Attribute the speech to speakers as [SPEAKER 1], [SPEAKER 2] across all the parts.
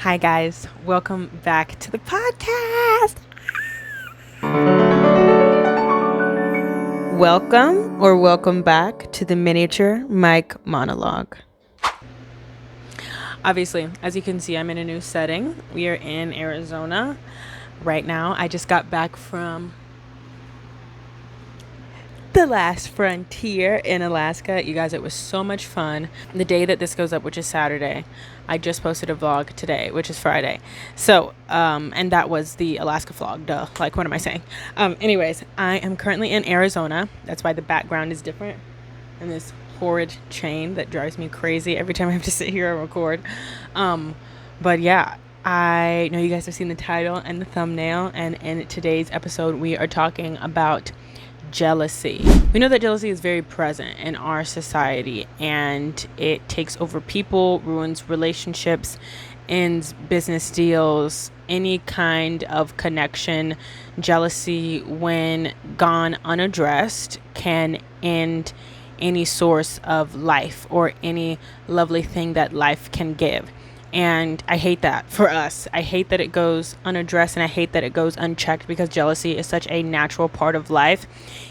[SPEAKER 1] Hi, guys. Welcome back to the podcast. Welcome back to the miniature mic monologue. Obviously, as you can see, I'm in a new setting. We are in Arizona right now. I just got back from the last frontier in Alaska. You guys, it was so much fun. The day that this goes up, which is Saturday, I just posted a vlog today, which is Friday. So, and that was the Alaska vlog. Duh. Like, what am I saying? Anyways, I am currently in Arizona. That's why the background is different. And this horrid chain that drives me crazy every time I have to sit here and record. But yeah, I know you guys have seen the title and the thumbnail. And in today's episode, we are talking about jealousy. We know that jealousy is very present in our society, and it takes over people, ruins relationships, ends business deals, any kind of connection. Jealousy, when gone unaddressed, can end any source of life or any lovely thing that life can give. And I hate that for us. I hate that it goes unaddressed, and I hate that it goes unchecked, because jealousy is such a natural part of life.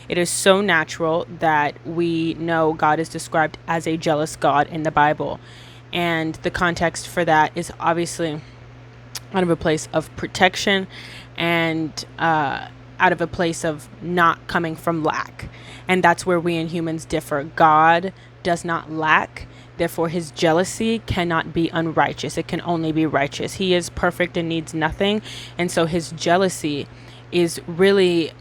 [SPEAKER 1] It is so natural that we know God is described as a jealous God in the Bible. And the context for that is obviously out of a place of protection and out of a place of not coming from lack. And that's where we and humans differ. God does not lack. Therefore, his jealousy cannot be unrighteous. It can only be righteous. He is perfect and needs nothing. And so his jealousy is really,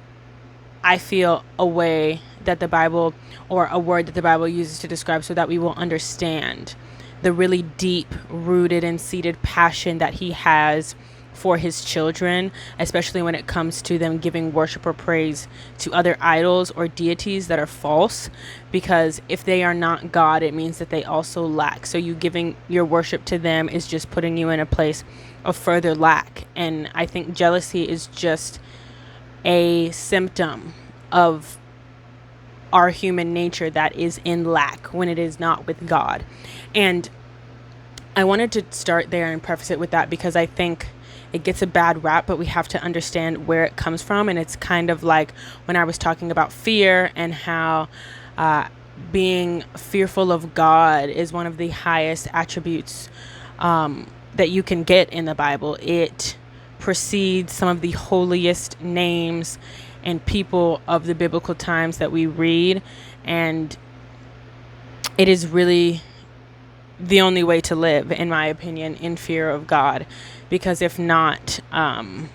[SPEAKER 1] I feel, a way that the Bible, or a word that the Bible uses to describe, so that we will understand the really deep rooted and seated passion that he has for his children, especially when it comes to them giving worship or praise to other idols or deities that are false. Because if they are not God, it means that they also lack. So you giving your worship to them is just putting you in a place of further lack. And I think jealousy is just a symptom of our human nature that is in lack when it is not with God. And I wanted to start there and preface it with that, because I think it gets a bad rap, but we have to understand where it comes from. And it's kind of like when I was talking about fear, and how being fearful of God is one of the highest attributes that you can get in the Bible. It precedes some of the holiest names and people of the biblical times that we read. And it is really the only way to live, in my opinion, in fear of God. Because if not, I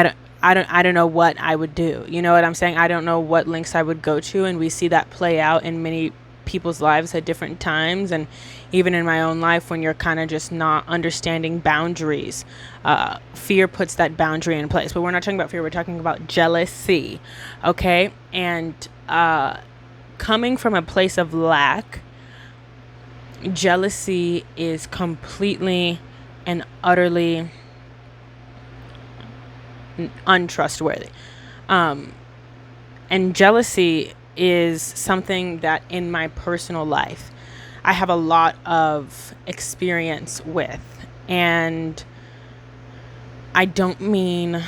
[SPEAKER 1] don't know what I would do. You know what I'm saying? I don't know what lengths I would go to. And we see that play out in many people's lives at different times. And even in my own life, when you're kind of just not understanding boundaries, fear puts that boundary in place. But we're not talking about fear. We're talking about jealousy. Okay. And coming from a place of lack, jealousy is completely and utterly untrustworthy. And jealousy is something that in my personal life I have a lot of experience with. And I don't mean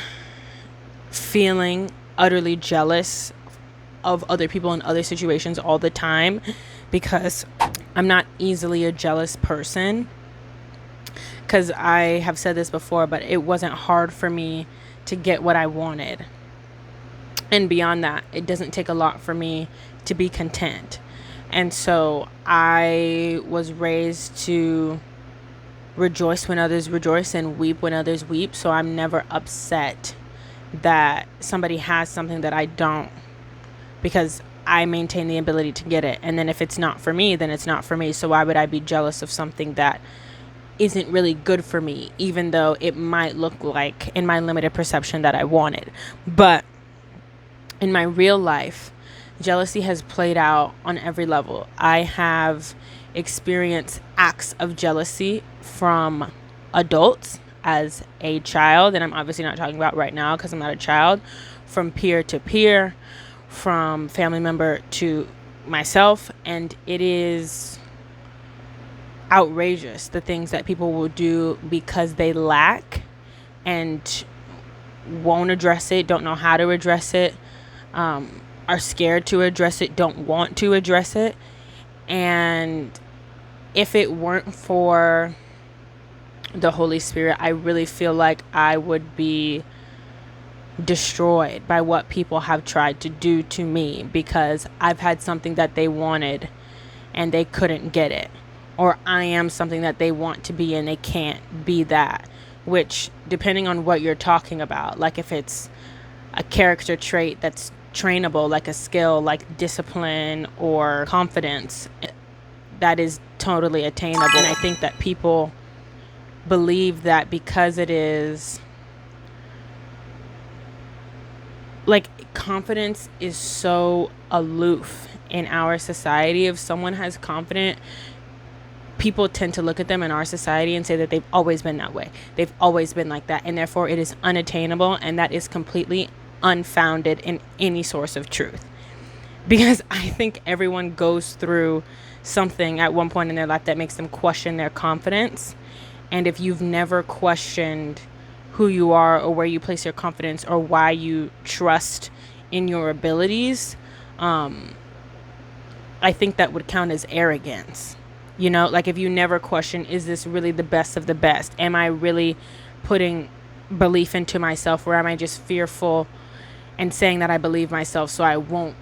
[SPEAKER 1] feeling utterly jealous of other people in other situations all the time, because I'm not easily a jealous person. Because I have said this before, but it wasn't hard for me to get what I wanted. And beyond that, it doesn't take a lot for me to be content. And so I was raised to rejoice when others rejoice and weep when others weep. So I'm never upset that somebody has something that I don't, because I maintain the ability to get it. And then if it's not for me, then it's not for me. So why would I be jealous of something that isn't really good for me, even though it might look like, in my limited perception, that I wanted? But in my real life, jealousy has played out on every level. I have experienced acts of jealousy from adults as a child, and I'm obviously not talking about right now because I'm not a child, from peer to peer, from family member to myself. And it is outrageous, the things that people will do because they lack and won't address it, don't know how to address it, are scared to address it, don't want to address it. And if it weren't for the Holy Spirit, I really feel like I would be destroyed by what people have tried to do to me, because I've had something that they wanted and they couldn't get it, or I am something that they want to be and they can't be that, which, depending on what you're talking about, like if it's a character trait that's trainable, like a skill like discipline or confidence, that is totally attainable. And I think that people believe that because it is, like, confidence is so aloof in our society. If someone has confidence, people tend to look at them in our society and say that they've always been that way. They've always been like that. And therefore it is unattainable. And that is completely unfounded in any source of truth. Because I think everyone goes through something at one point in their life that makes them question their confidence. And if you've never questioned who you are or where you place your confidence or why you trust in your abilities, I think that would count as arrogance. You know, like if you never question, is this really the best of the best? Am I really putting belief into myself, or am I just fearful and saying that I believe myself so I won't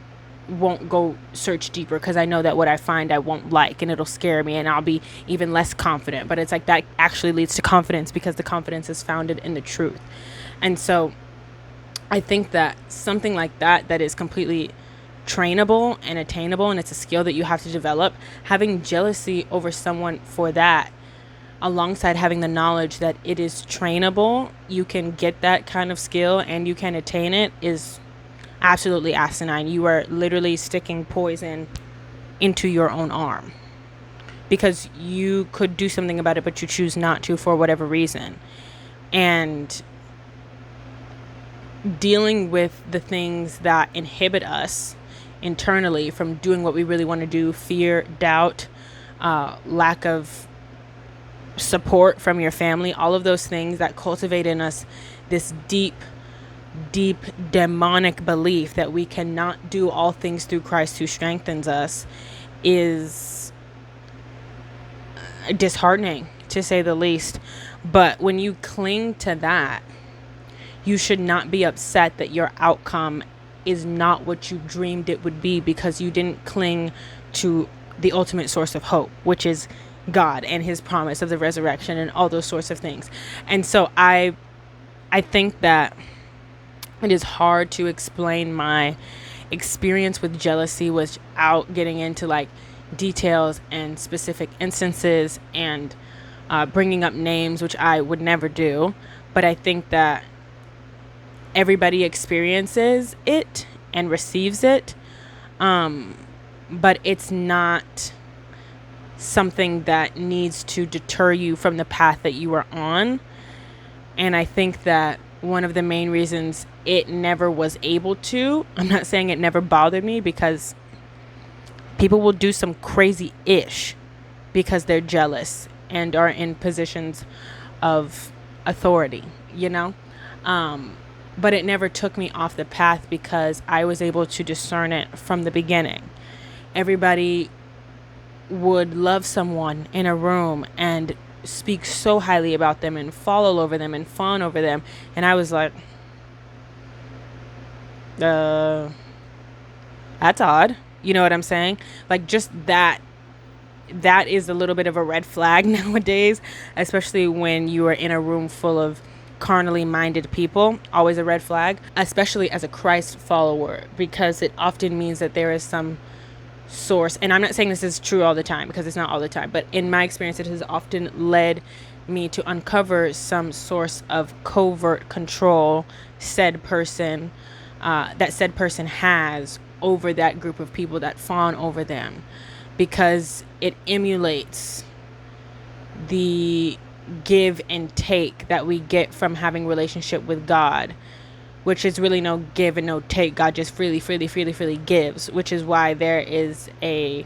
[SPEAKER 1] go search deeper, because I know that what I find I won't like and it'll scare me and I'll be even less confident. But it's like that actually leads to confidence, because the confidence is founded in the truth. And so I think that something like that is completely trainable and attainable, and it's a skill that you have to develop. Having jealousy over someone for that, alongside having the knowledge that it is trainable, you can get that kind of skill and you can attain it, is absolutely asinine. You are literally sticking poison into your own arm, because you could do something about it, but you choose not to for whatever reason. And dealing with the things that inhibit us internally from doing what we really want to do, fear, doubt, lack of support from your family, all of those things that cultivate in us this deep demonic belief that we cannot do all things through Christ who strengthens us, is disheartening, to say the least. But when you cling to that, you should not be upset that your outcome is not what you dreamed it would be, because you didn't cling to the ultimate source of hope, which is God and his promise of the resurrection and all those sorts of things. And so I think that it is hard to explain my experience with jealousy without getting into like details and specific instances and bringing up names, which I would never do. But I think that everybody experiences it and receives it, but it's not something that needs to deter you from the path that you are on. And I think that one of the main reasons it never was able to, I'm not saying it never bothered me, because people will do some crazy-ish because they're jealous and are in positions of authority, you know? But it never took me off the path, because I was able to discern it from the beginning. Everybody would love someone in a room and speak so highly about them and fall all over them and fawn over them. And I was like, that's odd. You know what I'm saying? Like, just that is a little bit of a red flag nowadays, especially when you are in a room full of carnally minded people. Always a red flag, especially as a Christ follower, because it often means that there is some source. And I'm not saying this is true all the time, because it's not all the time, but in my experience, it has often led me to uncover some source of covert control that said person has over that group of people that fawn over them, because it emulates the give and take that we get from having relationship with God, which is really no give and no take. God just freely gives, which is why there is a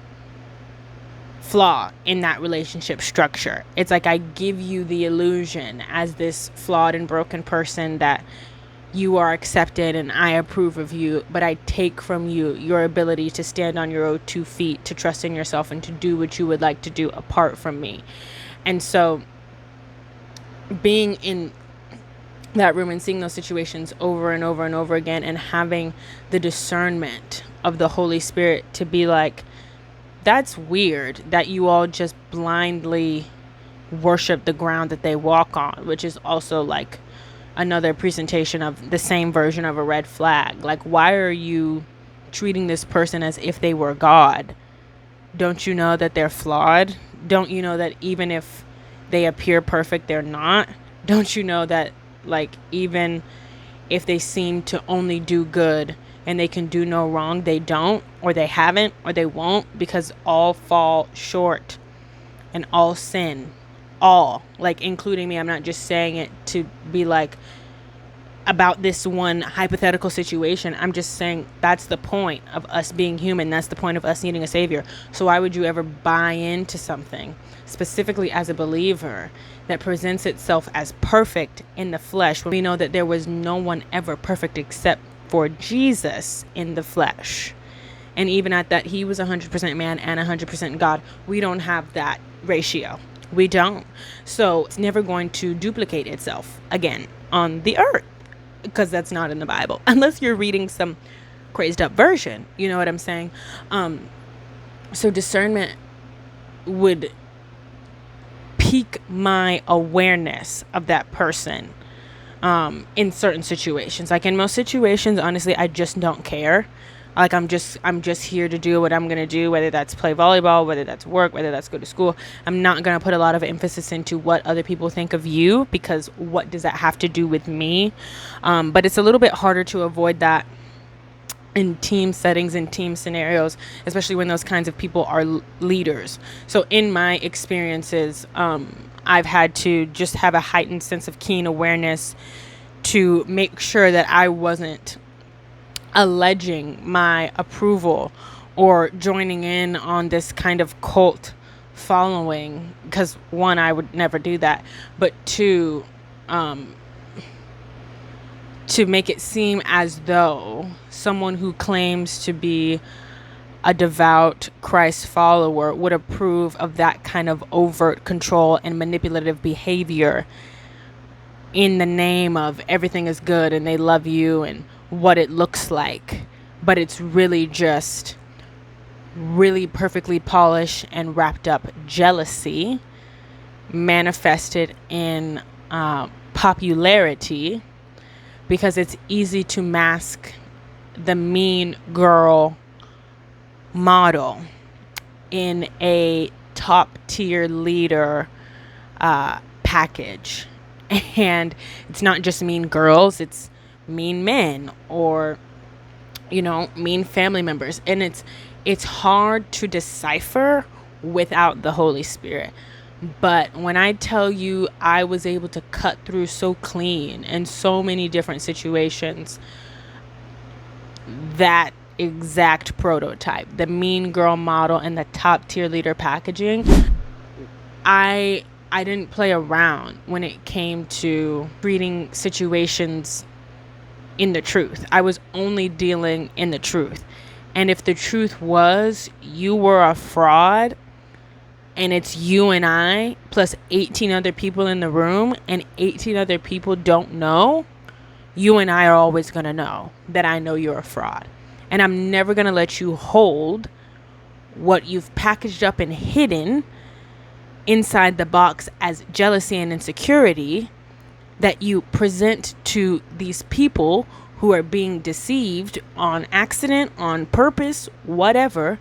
[SPEAKER 1] flaw in that relationship structure. It's like I give you the illusion as this flawed and broken person that you are accepted and I approve of you, but I take from you your ability to stand on your own 2 feet, to trust in yourself, and to do what you would like to do apart from me. And so being in that room and seeing those situations over and over and over again, and having the discernment of the Holy Spirit to be like, that's weird that you all just blindly worship the ground that they walk on, which is also like another presentation of the same version of a red flag. Like, why are you treating this person as if they were God? Don't you know that they're flawed? Don't you know that even if they appear perfect, they're not? Don't you know that, like, even if they seem to only do good and they can do no wrong, they don't, or they haven't, or they won't, because all fall short and all sin. All, like, including me. I'm not just saying it to be like about this one hypothetical situation. I'm just saying that's the point of us being human. That's the point of us needing a savior. So why would you ever buy into something, specifically as a believer, that presents itself as perfect in the flesh, when we know that there was no one ever perfect except for Jesus in the flesh? And even at that, he was 100% man and 100% God. We don't have that ratio. We don't. So it's never going to duplicate itself again on the earth, because that's not in the Bible, unless you're reading some crazed up version. You know what I'm saying? So discernment would pique my awareness of that person in certain situations. Like, in most situations, honestly, I just don't care. Like, I'm just here to do what I'm going to do, whether that's play volleyball, whether that's work, whether that's go to school. I'm not going to put a lot of emphasis into what other people think of you, because what does that have to do with me? But it's a little bit harder to avoid that in team settings and team scenarios, especially when those kinds of people are leaders. So in my experiences, I've had to just have a heightened sense of keen awareness to make sure that I wasn't alleging my approval or joining in on this kind of cult following, because one, I would never do that, but two, to make it seem as though someone who claims to be a devout Christ follower would approve of that kind of overt control and manipulative behavior in the name of everything is good and they love you and what it looks like. But it's really just really perfectly polished and wrapped up jealousy manifested in popularity, because it's easy to mask the mean girl model in a top tier leader package. And it's not just mean girls, it's mean men, or, you know, mean family members. And it's hard to decipher without the Holy Spirit. But when I tell you I was able to cut through so clean in so many different situations, that exact prototype, the mean girl model and the top tier leader packaging, I didn't play around when it came to treating situations in the truth. I was only dealing in the truth. And if the truth was you were a fraud, and it's you and I plus 18 other people in the room, and 18 other people don't know, you and I are always going to know that I know you're a fraud. And I'm never going to let you hold what you've packaged up and hidden inside the box as jealousy and insecurity that you present to these people who are being deceived on accident, on purpose, whatever,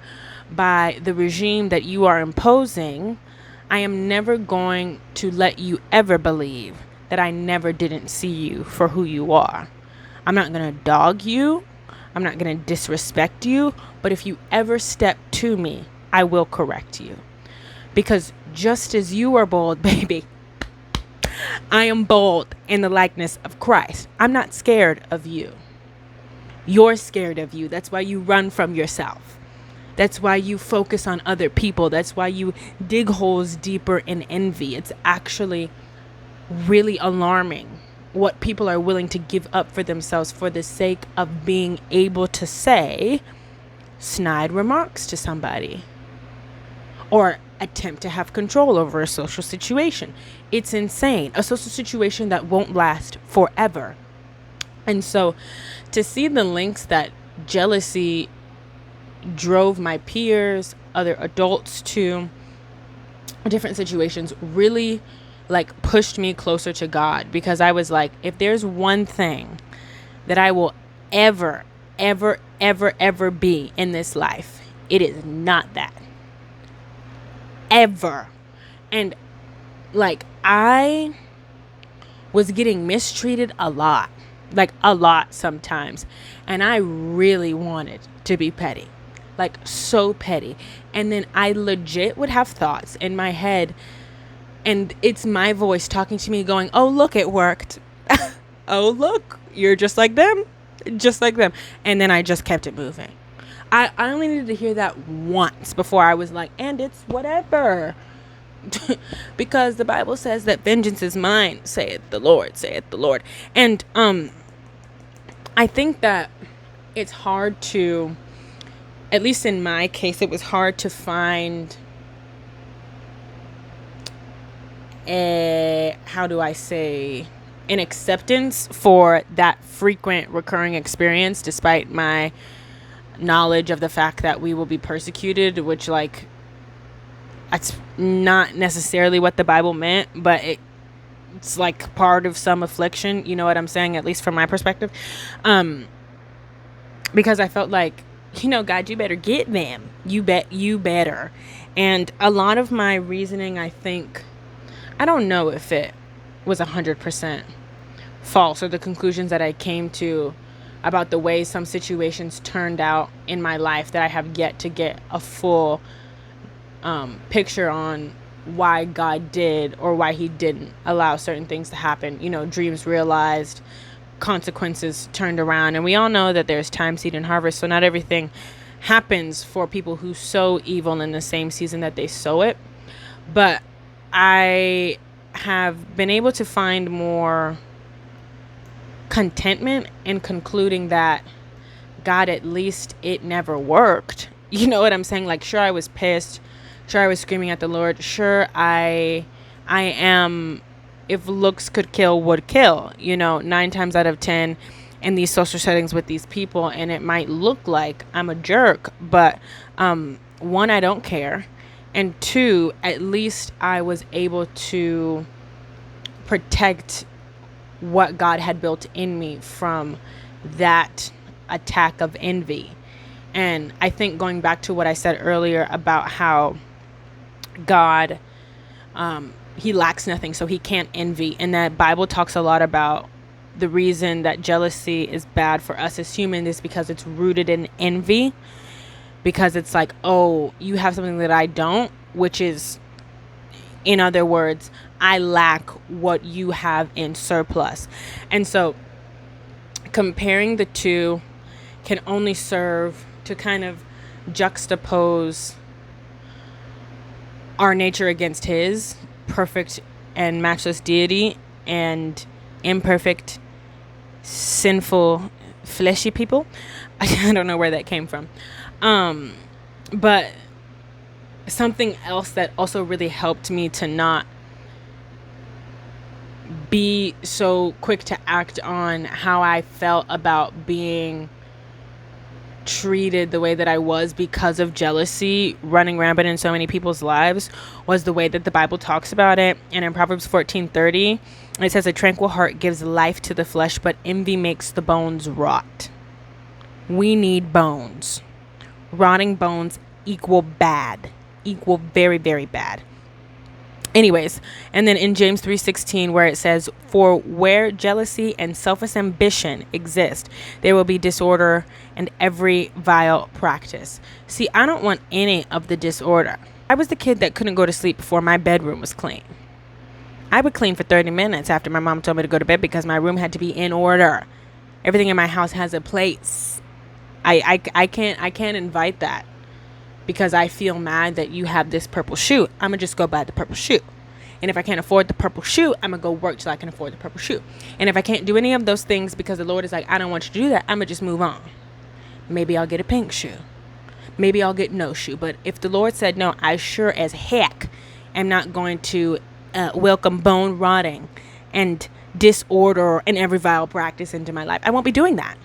[SPEAKER 1] by the regime that you are imposing. I am never going to let you ever believe that I never didn't see you for who you are. I'm not going to dog you. I'm not going to disrespect you. But if you ever step to me, I will correct you. Because just as you are bold, baby, I am bold in the likeness of Christ. I'm not scared of you. You're scared of you. That's why you run from yourself. That's why you focus on other people. That's why you dig holes deeper in envy. It's actually really alarming what people are willing to give up for themselves for the sake of being able to say snide remarks to somebody or attempt to have control over a social situation. It's insane. A social situation that won't last forever. And so to see the links that jealousy drove my peers, other adults to different situations really like pushed me closer to God, because I was like, if there's one thing that I will ever, ever, ever, ever be in this life, it is not that. Ever. And like, I was getting mistreated a lot sometimes. And I really wanted to be petty, like so petty. And then I legit would have thoughts in my head, and it's my voice talking to me going, oh, look, it worked. Oh, look, you're just like them. Just like them. And then I just kept it moving. I only needed to hear that once before I was like, and it's whatever. Because the Bible says that vengeance is mine, saith the Lord, saith the Lord. And I think that it's hard to, at least in my case, it was hard to find an acceptance for that frequent recurring experience, despite my knowledge of the fact that we will be persecuted, which, like, that's not necessarily what the Bible meant, but it's like part of some affliction, you know what I'm saying, at least from my perspective. Because I felt like, God, you better get them. You better. And a lot of my reasoning, I think, I don't know if it was 100% false, or the conclusions that I came to about the way some situations turned out in my life that I have yet to get a full picture on why God did or why he didn't allow certain things to happen. Dreams realized, consequences turned around. And we all know that there's time, seed, and harvest. So not everything happens for people who sow evil in the same season that they sow it. But I have been able to find more contentment in concluding that God, at least it never worked. You know what I'm saying? Like, sure, I was pissed. Sure, I was screaming at the Lord. Sure, I am, if looks could kill, would kill, 9 times out of 10 in these social settings with these people. And it might look like I'm a jerk, but one, I don't care. And 2, at least I was able to protect what God had built in me from that attack of envy. And I think going back to what I said earlier about how God, he lacks nothing, so he can't envy. And that Bible talks a lot about the reason that jealousy is bad for us as humans is because it's rooted in envy. Because it's like, oh, you have something that I don't, which is, in other words, I lack what you have in surplus. And so comparing the two can only serve to kind of juxtapose our nature against his perfect and matchless deity and imperfect, sinful, fleshy people. I don't know where that came from. But something else that also really helped me to not be so quick to act on how I felt about being treated the way that I was because of jealousy running rampant in so many people's lives was the way that the Bible talks about it. And in Proverbs 14:30, it says, a tranquil heart gives life to the flesh, but envy makes the bones rot. We need bones. Rotting bones equal bad, equal very, very bad. Anyways, and then in James 3:16, where it says, for where jealousy and selfish ambition exist, there will be disorder and every vile practice. See, I don't want any of the disorder. I was the kid that couldn't go to sleep before my bedroom was clean. I would clean for 30 minutes after my mom told me to go to bed because my room had to be in order. Everything in my house has a place. I can't invite that. because I feel mad that you have this purple shoe. I'm going to just go buy the purple shoe. And if I can't afford the purple shoe, I'm going to go work till I can afford the purple shoe. And if I can't do any of those things because the Lord is like, I don't want you to do that, I'm going to just move on. Maybe I'll get a pink shoe. Maybe I'll get no shoe. But if the Lord said no, I sure as heck am not going to welcome bone rotting and disorder and every vile practice into my life. I won't be doing that.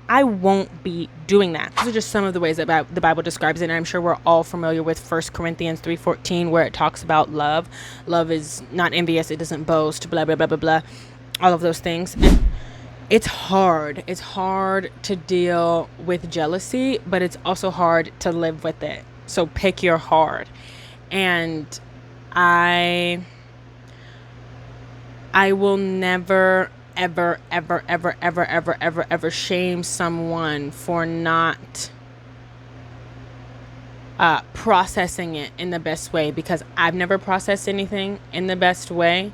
[SPEAKER 1] I won't be doing that. Those are just some of the ways that the Bible describes it. And I'm sure we're all familiar with 1 Corinthians 3:14, where it talks about love. Love is not envious. It doesn't boast, blah, blah, blah, blah, blah. All of those things. And it's hard. It's hard to deal with jealousy, but it's also hard to live with it. So pick your hard. And I will never, ever, ever, ever, ever, ever, ever, ever shame someone for not processing it in the best way, because I've never processed anything in the best way.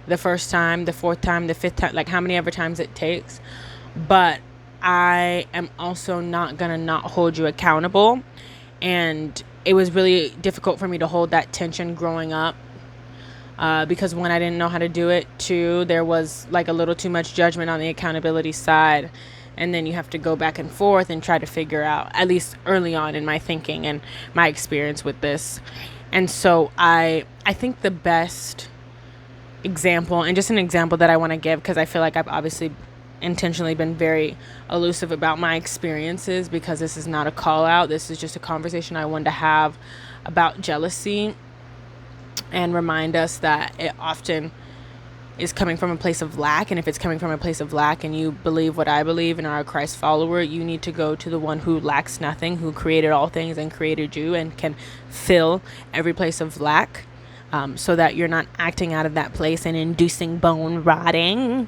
[SPEAKER 1] The first time, the fourth time, the fifth time, like how many ever times it takes. But I am also not going to not hold you accountable. And it was really difficult for me to hold that tension growing up. Because one, I didn't know how to do it. Two, there was like a little too much judgment on the accountability side. And then you have to go back and forth and try to figure out, at least early on in my thinking and my experience with this. And so I think the best example, and just an example that I want to give, because I feel like I've obviously intentionally been very elusive about my experiences, because this is not a call out. This is just a conversation I wanted to have about jealousy, and remind us that it often is coming from a place of lack. And if it's coming from a place of lack and you believe what I believe and are a Christ follower, you need to go to the one who lacks nothing, who created all things and created you and can fill every place of lack, so that you're not acting out of that place and inducing bone rotting.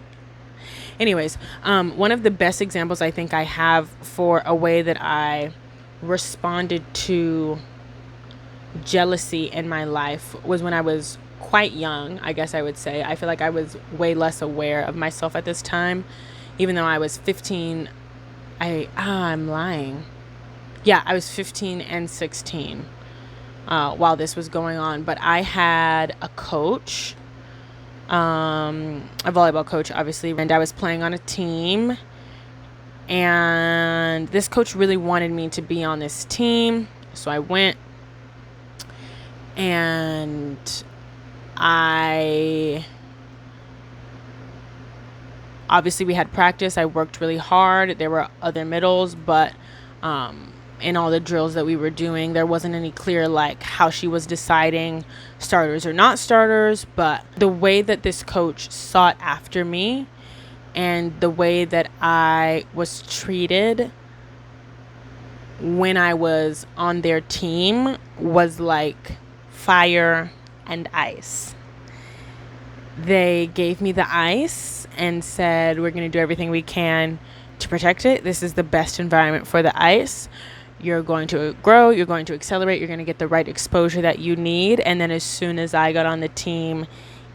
[SPEAKER 1] Anyways, one of the best examples I think I have for a way that I responded to jealousy in my life was when I was quite young, I guess I would say. I feel like I was way less aware of myself at this time, even though I was 15. I'm lying. Yeah, I was 15 and 16 while this was going on. But I had a coach, a volleyball coach, obviously, and I was playing on a team. And this coach really wanted me to be on this team. So I went. And obviously we had practice. I worked really hard. There were other middles, but in all the drills that we were doing, there wasn't any clear like how she was deciding starters or not starters. But the way that this coach sought after me and the way that I was treated when I was on their team was like fire and ice. They gave me the ice and said, we're going to do everything we can to protect it. This is the best environment for the ice. You're going to grow, you're going to accelerate, you're going to get the right exposure that you need. And then as soon as I got on the team,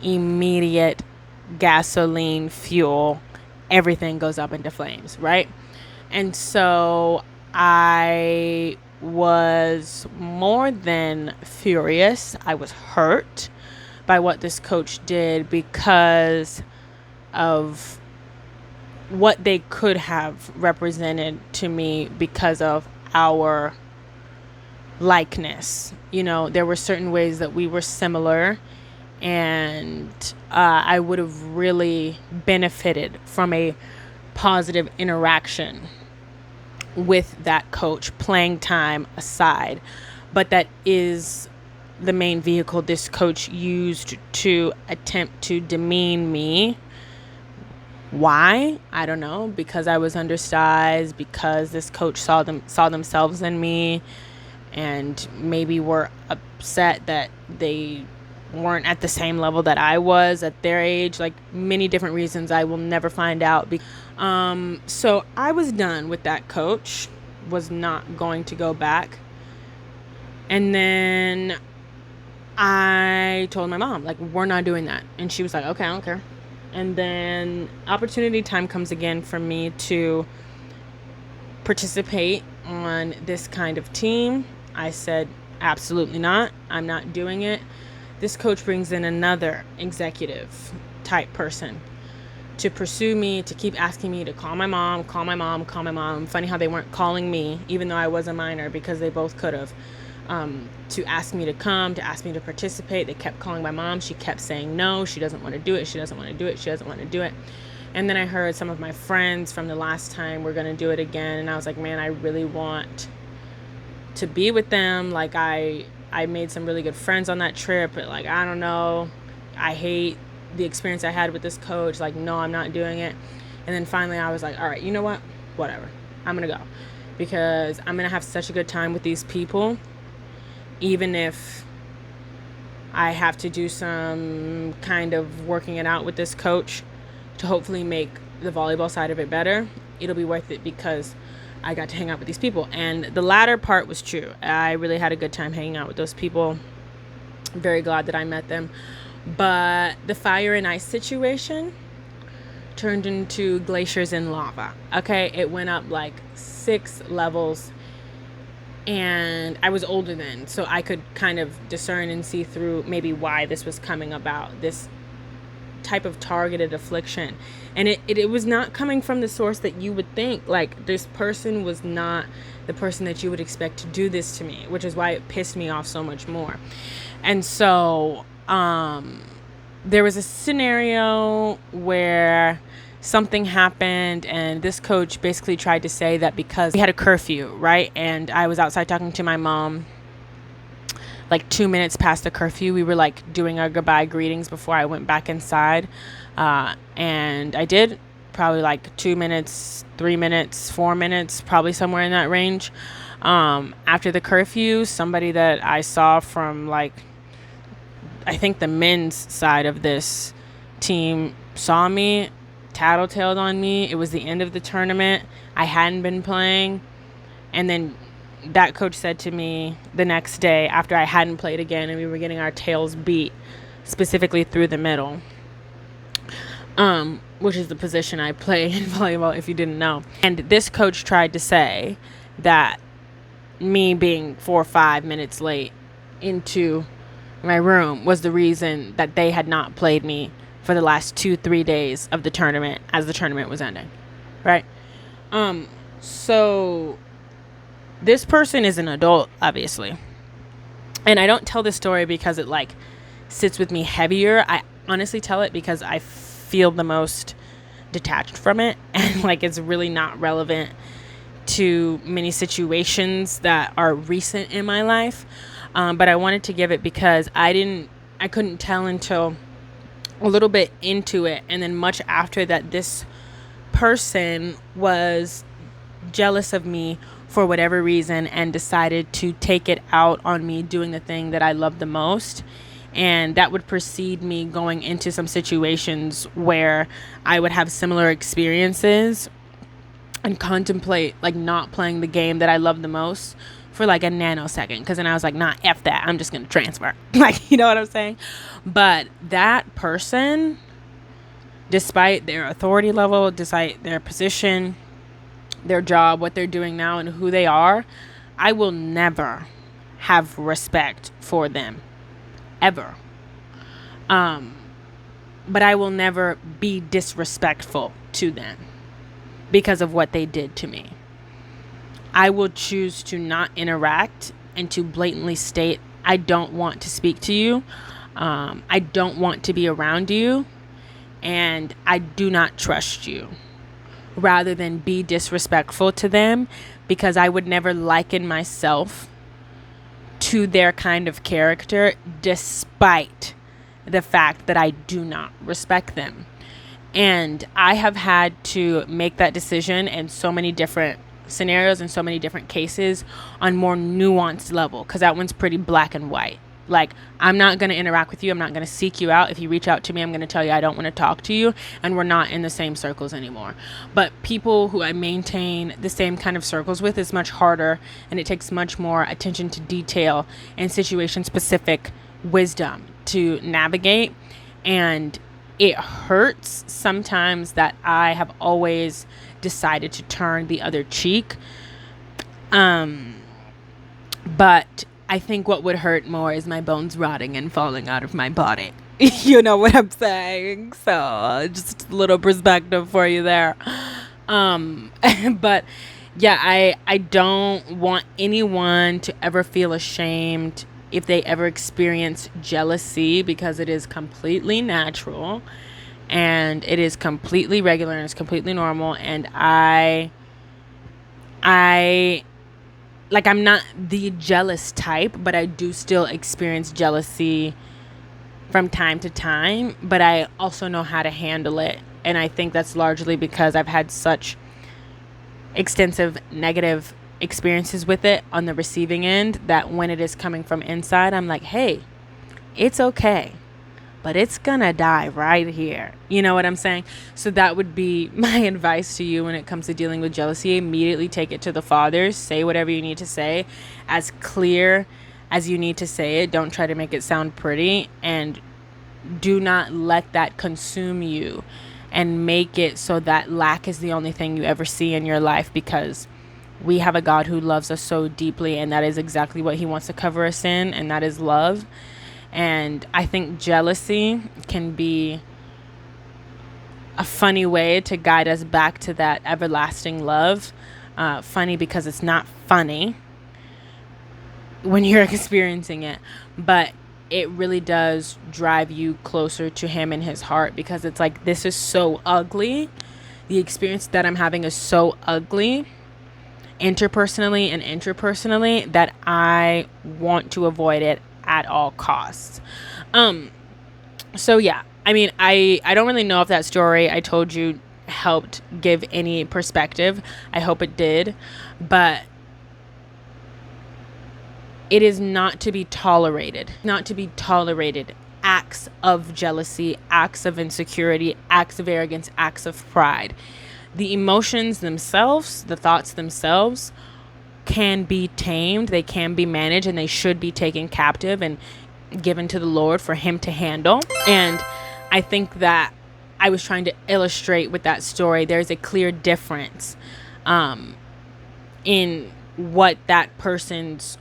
[SPEAKER 1] immediate gasoline, fuel, everything goes up into flames, right? And so I was more than furious. I was hurt by what this coach did because of what they could have represented to me because of our likeness. You know, there were certain ways that we were similar, and I would have really benefited from a positive interaction with that coach, playing time aside. But that is the main vehicle this coach used to attempt to demean me. Why? I don't know. Because I was undersized, because this coach saw themselves in me, and maybe were upset that they weren't at the same level that I was at their age. Like many different reasons I will never find out. So I was done with that coach, was not going to go back. And then I told my mom, like, we're not doing that. And she was like, okay, I don't care. And then opportunity time comes again for me to participate on this kind of team. I said, absolutely not. I'm not doing it. This coach brings in another executive type person to pursue me, to keep asking me to call my mom. Funny how they weren't calling me, even though I was a minor, because they both could have. To ask me to come, to ask me to participate. They kept calling my mom. She kept saying no. She doesn't want to do it. She doesn't want to do it. She doesn't want to do it. And then I heard some of my friends from the last time were going to do it again. And I was like, man, I really want to be with them. Like, I made some really good friends on that trip. But, like, I don't know. I hate the experience I had with this coach. Like, no, I'm not doing it. And then finally I was like, all right, you know what? Whatever. I'm going to go. Because I'm going to have such a good time with these people. Even if I have to do some kind of working it out with this coach to hopefully make the volleyball side of it better, it'll be worth it because I got to hang out with these people. And the latter part was true. I really had a good time hanging out with those people. I'm very glad that I met them. But the fire and ice situation turned into glaciers and lava. Okay, it went up like 6 levels. And I was older then, so I could kind of discern and see through maybe why this was coming about, this type of targeted affliction. And it was not coming from the source that you would think. Like, this person was not the person that you would expect to do this to me, which is why it pissed me off so much more. And so there was a scenario where something happened, and this coach basically tried to say that because we had a curfew, right? And I was outside talking to my mom like 2 minutes past the curfew. We were like doing our goodbye greetings before I went back inside. And I did probably like 2 minutes, 3 minutes, 4 minutes, probably somewhere in that range. After the curfew, somebody that I saw from like, I think the men's side of this team saw me, tattletaled on me. It was the end of the tournament. I hadn't been playing. And then that coach said to me the next day, after I hadn't played again and we were getting our tails beat, specifically through the middle, which is the position I play in volleyball, if you didn't know. And this coach tried to say that me being 4 or 5 minutes late into my room was the reason that they had not played me for the last 2-3 days of the tournament as the tournament was ending, right? So this person is an adult, obviously. And I don't tell this story because it like sits with me heavier. I honestly tell it because I feel the most detached from it, and like it's really not relevant to many situations that are recent in my life. But I wanted to give it because I couldn't tell until a little bit into it, and then much after that, this person was jealous of me for whatever reason and decided to take it out on me doing the thing that I love the most. And that would precede me going into some situations where I would have similar experiences and contemplate like not playing the game that I love the most for like a nanosecond, because then I was like, nah, F that, I'm just gonna transfer. Like, you know what I'm saying? But that person, despite their authority level, despite their position, their job, what they're doing now, and who they are, I will never have respect for them, ever. But I will never be disrespectful to them because of what they did to me. I will choose to not interact and to blatantly state, I don't want to speak to you. I don't want to be around you. And I do not trust you. Rather than be disrespectful to them, because I would never liken myself to their kind of character, despite the fact that I do not respect them. And I have had to make that decision in so many different scenarios and so many different cases on more nuanced level, because that one's pretty black and white. Like, I'm not going to interact with you. I'm not going to seek you out. If you reach out to me, I'm going to tell you I don't want to talk to you, and we're not in the same circles anymore. But people who I maintain the same kind of circles with is much harder, and it takes much more attention to detail and situation-specific wisdom to navigate. And it hurts sometimes that I have always decided to turn the other cheek. But I think what would hurt more is my bones rotting and falling out of my body. You know what I'm saying? So just a little perspective for you there. But yeah, I don't want anyone to ever feel ashamed if they ever experience jealousy, because it is completely natural and it is completely regular and it's completely normal. And I like, I'm not the jealous type, but I do still experience jealousy from time to time, but I also know how to handle it. And I think that's largely because I've had such extensive negative experiences with it on the receiving end, that when it is coming from inside, I'm like, hey, it's okay, but it's gonna die right here. You know what I'm saying? So that would be my advice to you when it comes to dealing with jealousy. Immediately take it to the Father. Say whatever you need to say, as clear as you need to say it. Don't try to make it sound pretty, and do not let that consume you and make it so that lack is the only thing you ever see in your life, because we have a God who loves us so deeply, and that is exactly what he wants to cover us in, and that is love. And I think jealousy can be a funny way to guide us back to that everlasting love. Funny because it's not funny when you're experiencing it, but it really does drive you closer to him and his heart, because it's like, this is so ugly. The experience that I'm having is so ugly, interpersonally and intrapersonally, that I want to avoid it at all costs. So yeah, I mean, I don't really know if that story I told you helped give any perspective. I hope it did, but it is not to be tolerated. Acts of jealousy, acts of insecurity, acts of arrogance, acts of pride. The emotions themselves, the thoughts themselves, can be tamed, they can be managed, and they should be taken captive and given to the Lord for him to handle. And I think that I was trying to illustrate with that story, there's a clear difference in what that person's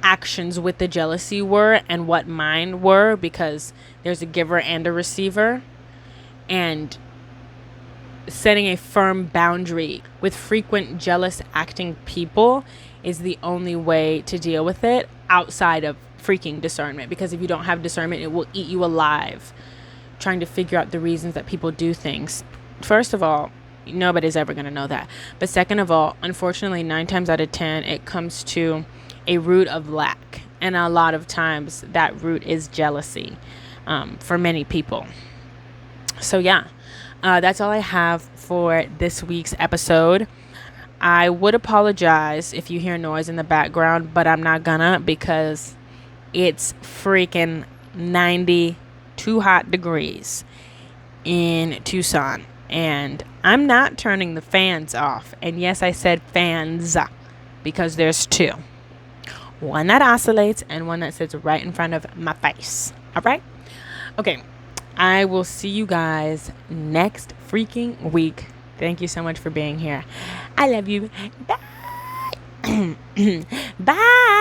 [SPEAKER 1] actions with the jealousy were and what mine were, because there's a giver and a receiver. And setting a firm boundary with frequent jealous acting people is the only way to deal with it, outside of freaking discernment. Because if you don't have discernment, it will eat you alive trying to figure out the reasons that people do things. First of all, nobody's ever going to know that. But second of all, unfortunately, 9 times out of 10, it comes to a root of lack. And a lot of times that root is jealousy for many people. So yeah. That's all I have for this week's episode. I would apologize if you hear noise in the background, but I'm not gonna, because it's freaking 92 hot degrees in Tucson, and I'm not turning the fans off. And yes, I said fans, because there's 2. One that oscillates and one that sits right in front of my face. All right? Okay. I will see you guys next freaking week. Thank you so much for being here. I love you. Bye. Bye.